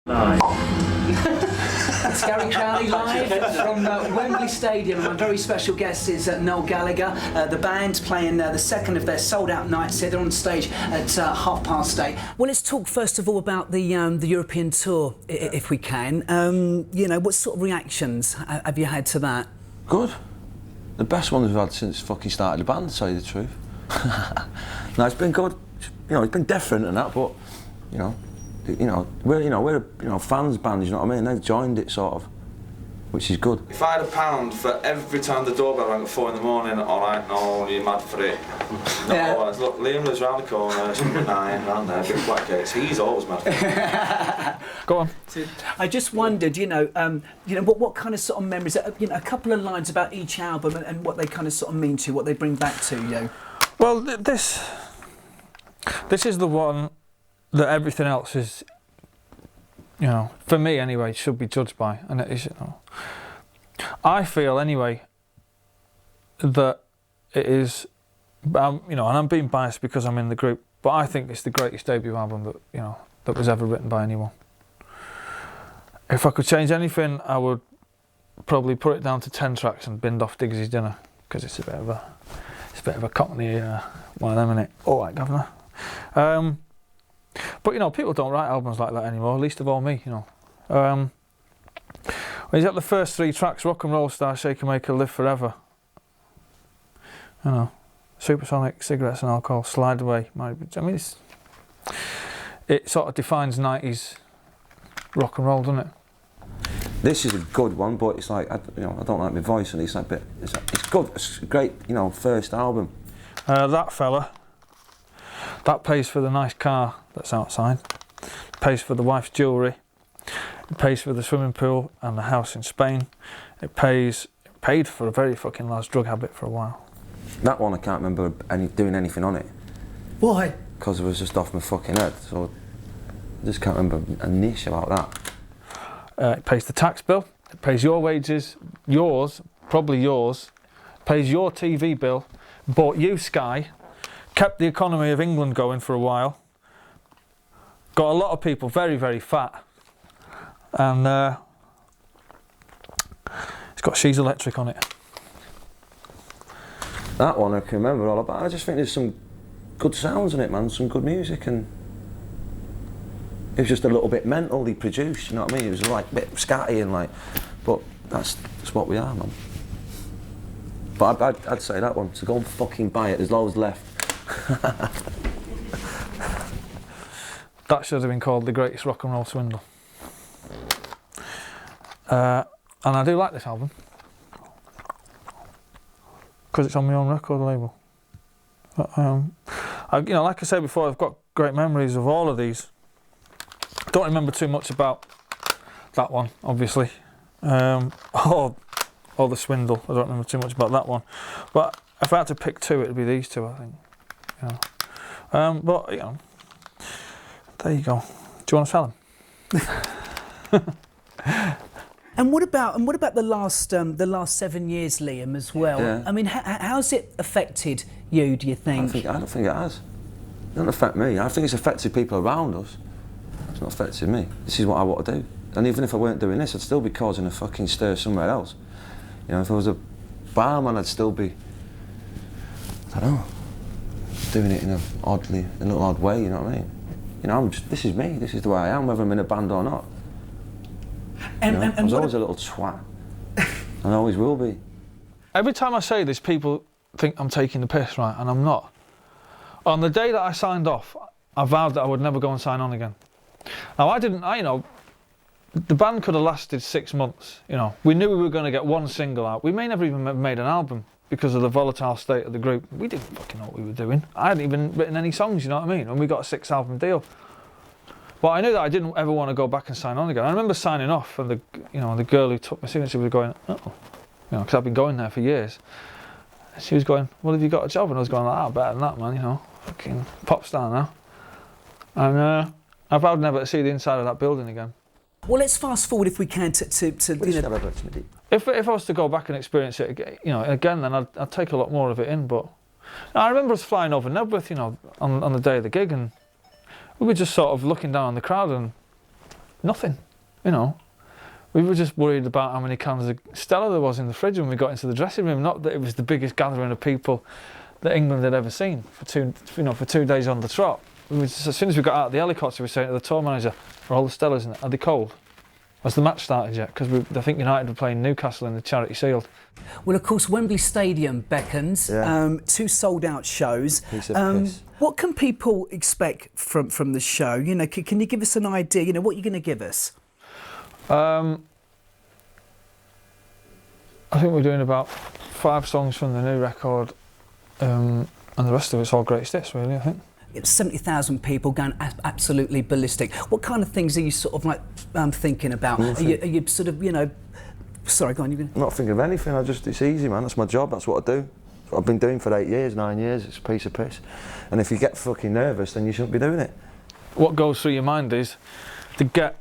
It's Gary Crowley live from Wembley Stadium. My very special guest is Noel Gallagher. The band playing the second of their sold-out nights here. They're on stage at 8:30. Well, let's talk first of all about the European tour, if we can. You know, what sort of reactions have you had to that? Good. The best ones we've had since fucking started the band, to tell you the truth. No, it's been good. You know, it's been different and that, but we're a fans band. You know what I mean? They've joined it sort of, which is good. If I had £1 for every time the doorbell rang at 4 in the morning, all right, no, you're mad for it. Yeah. No, look, Liam lives round the corner, it's number 9, round there, big black gates. He's always mad for it. Go on. I just wondered, what kind of sort of memories, a couple of lines about each album and what they kind of sort of mean to you, what they bring back to you. Well, this is the one that everything else is, for me anyway, should be judged by, and it is. I feel anyway that it is, and I'm being biased because I'm in the group, but I think it's the greatest debut album that was ever written by anyone. If I could change anything, I would probably put it down to 10 tracks and binned off Diggy's Dinner, because it's a bit of a cockney one of them, innit? All right, governor. But people don't write albums like that anymore, least of all me. When he's at the first 3 tracks, Rock and Roll Star, Shaker Maker, Live Forever. Supersonic, Cigarettes and Alcohol, Slide Away. It sort of defines 90s rock and roll, doesn't it? This is a good one, but it's like I don't like my voice, and it's good. It's a great, first album. That fella. That pays for the nice car that's outside, it pays for the wife's jewellery, it pays for the swimming pool and the house in Spain, it paid for a very fucking large drug habit for a while. That one I can't remember doing anything on it. Why? Because it was just off my fucking head, so I just can't remember a niche about that. It pays the tax bill, it pays your wages, probably yours, pays your TV bill, bought you Sky, kept the economy of England going for a while, got a lot of people very, very fat, and it's got She's Electric on it. That one I can remember all about. I just think there's some good sounds in it, man, some good music, and it was just a little bit mentally produced, you know what I mean? It was like a bit scatty and but that's what we are, man. But I'd say that one, so go and fucking buy it, there's loads left. That should have been called The Greatest Rock and Roll Swindle. And I do like this album because it's on my own record label. Like I said before, I've got great memories of all of these. Don't remember too much about that one, obviously, or the Swindle. I don't remember too much about that one. But if I had to pick 2, it'd be these 2, I think. But there you go. Do you want to sell them? And what about the last 7 years, Liam, as well? Yeah. I mean, how's it affected you? Do you think? I don't think it has. It doesn't affect me. I think it's affected people around us. It's not affected me. This is what I want to do. And even if I weren't doing this, I'd still be causing a fucking stir somewhere else. If I was a barman, I'd still be, I don't know, doing it in a little odd way, you know what I mean? This is me, this is the way I am, whether I'm in a band or not. I was always a little twat, and I always will be. Every time I say this, people think I'm taking the piss, right, and I'm not. On the day that I signed off, I vowed that I would never go and sign on again. Now, the band could have lasted 6 months, We knew we were going to get 1 single out. We may never even have made an album because of the volatile state of the group. We didn't fucking know what we were doing. I hadn't even written any songs, you know what I mean? And we got a 6-album deal. But I knew that I didn't ever want to go back and sign on again. I remember signing off, and the girl who took my signature was going, oh, because I've been going there for years. And she was going, well, have you got a job? And I was going, better than that, man, fucking pop star now. And I vowed never to see the inside of that building again. Well, let's fast forward if we can to If I was to go back and experience it again, then I'd take a lot more of it in. But I remember us flying over Nebworth, on the day of the gig, and we were just sort of looking down on the crowd, and nothing, you know. We were just worried about how many cans of Stella there was in the fridge when we got into the dressing room. Not that it was the biggest gathering of people that England had ever seen for 2 days on the trot. As soon as we got out of the helicopter, we were saying to the tour manager, "Are all the Stellas in it? Are they cold? Has the match started yet?" Because I think United were playing Newcastle in the Charity Shield. Well, of course, Wembley Stadium beckons. Yeah. 2 sold-out shows. Piece of piss. What can people expect from the show? You know, can you give us an idea? You know, what you're going to give us? I think we're doing about 5 songs from the new record, and the rest of it's all greatest hits, really, I think. 70,000 people going absolutely ballistic. What kind of things are you sort of like thinking about? Are you sort of, you know... Sorry, go on. I'm not thinking of anything. It's easy, man. That's my job. That's what I do. That's what I've been doing for 8 years, 9 years. It's a piece of piss. And if you get fucking nervous, then you shouldn't be doing it. What goes through your mind is to get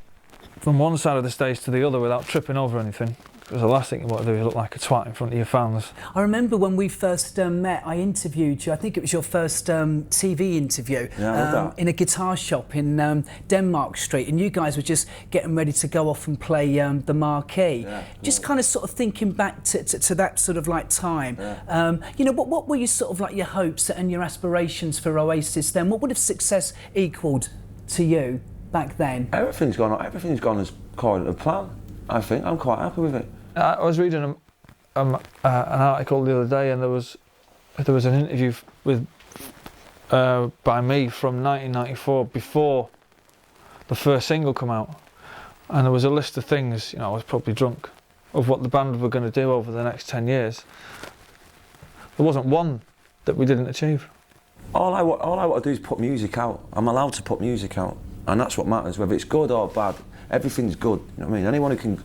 from one side of the stage to the other without tripping over anything. Because the last thing you want to do is look like a twat in front of your fans. I remember when we first met, I interviewed you. I think it was your first TV interview in a guitar shop in Denmark Street, and you guys were just getting ready to go off and play the Marquee. Yeah, just kind of sort of thinking back to that sort of like time. Yeah. You know, what were your sort of like your hopes and your aspirations for Oasis then? What would have success equalled to you back then? Everything's gone as according to plan. I think I'm quite happy with it. I was reading an article the other day, and there was an interview by me from 1994 before the first single come out, and there was a list of things, you know, I was probably drunk, of what the band were going to do over the next 10 years. There wasn't one that we didn't achieve. All I want to do is put music out. I'm allowed to put music out, and that's what matters. Whether it's good or bad, everything's good. You know what I mean? Anyone who can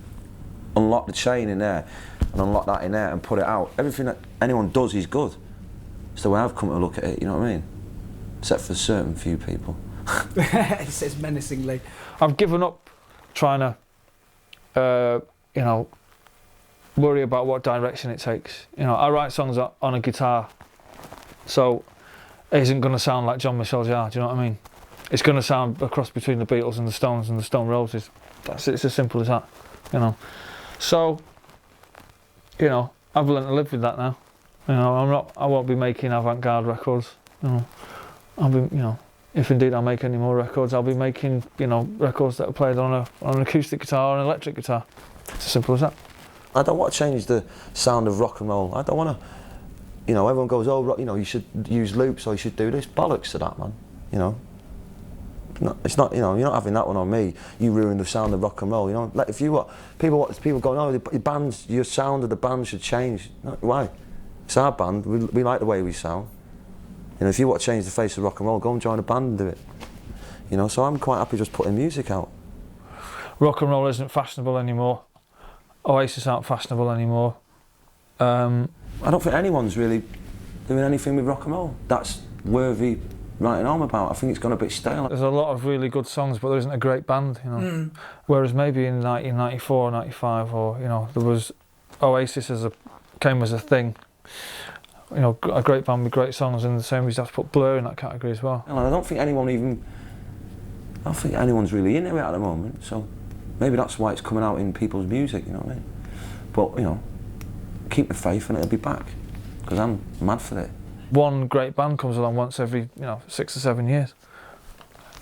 unlock the chain in there and unlock that in there and put it out, everything that anyone does is good. It's the way I've come to look at it, you know what I mean? Except for certain few people. He says menacingly. I've given up trying to, you know, worry about what direction it takes. You know, I write songs on a guitar, so it isn't going to sound like Jean-Michel Jarre, do you know what I mean? It's going to sound a cross between the Beatles and the Stones and the Stone Roses. It's as simple as that, you know. So, you know, I've learned to live with that now. You know, I won't be making avant-garde records. You know, you know, if indeed I make any more records, I'll be making, you know, records that are played on an acoustic guitar or an electric guitar. It's as simple as that. I don't want to change the sound of rock and roll. I don't want to, you know, everyone goes, oh, you know, you should use loops or you should do this. Bollocks to that, man. You know. No, it's not, you know, you're not having that one on me. You ruined the sound of rock and roll, you know. Like if you people going, oh, the bands, your sound of the band should change. No, why? It's our band. We like the way we sound. You know, if you want to change the face of rock and roll, go and join a band and do it. You know, so I'm quite happy just putting music out. Rock and roll isn't fashionable anymore. Oasis aren't fashionable anymore. I don't think anyone's really doing anything with rock and roll that's worthy writing home about. I think it's gone a bit stale. There's a lot of really good songs, but there isn't a great band, you know. Whereas maybe in 1994, 95, or, you know, there was Oasis came as a thing. You know, a great band with great songs, and the same reason you have to put Blur in that category as well. And I don't think anyone's really into it at the moment, so maybe that's why it's coming out in people's music, you know what I mean? But, you know, keep the faith and it'll be back, because I'm mad for it. One great band comes along once every, you know, 6 or 7 years.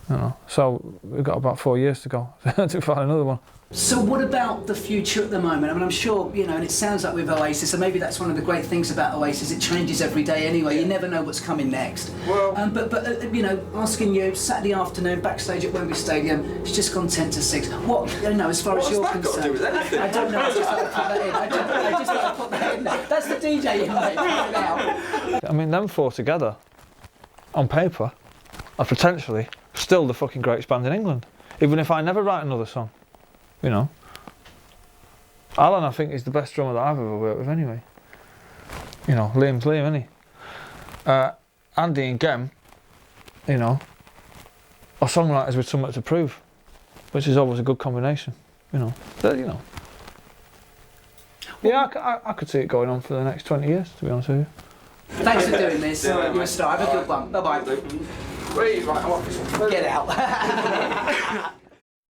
You know, so we've got about 4 years to go to find another one. So what about the future at the moment? I mean, I'm sure, you know, and it sounds like with Oasis, and maybe that's one of the great things about Oasis, it changes every day anyway, you never know what's coming next. Well, but you know, asking you, Saturday afternoon, backstage at Wembley Stadium, it's just gone 10 to 6. What, you know, as far as you're concerned? What's that got to do with anything? I don't know, I just like to put that in. I just like to put that in. That's the DJ in mate, now. I mean, them 4 together, on paper, are potentially still the fucking greatest band in England. Even if I never write another song, you know. Alan, I think, is the best drummer that I've ever worked with anyway. You know, Liam's Liam, isn't he? Andy and Gem, you know, are songwriters with something to prove, which is always a good combination, you know. You know. Yeah, I could see it going on for the next 20 years, to be honest with you. Thanks for doing this. You're a star. Have a good one. Bye-bye. Wait, right, I want this one. Get out.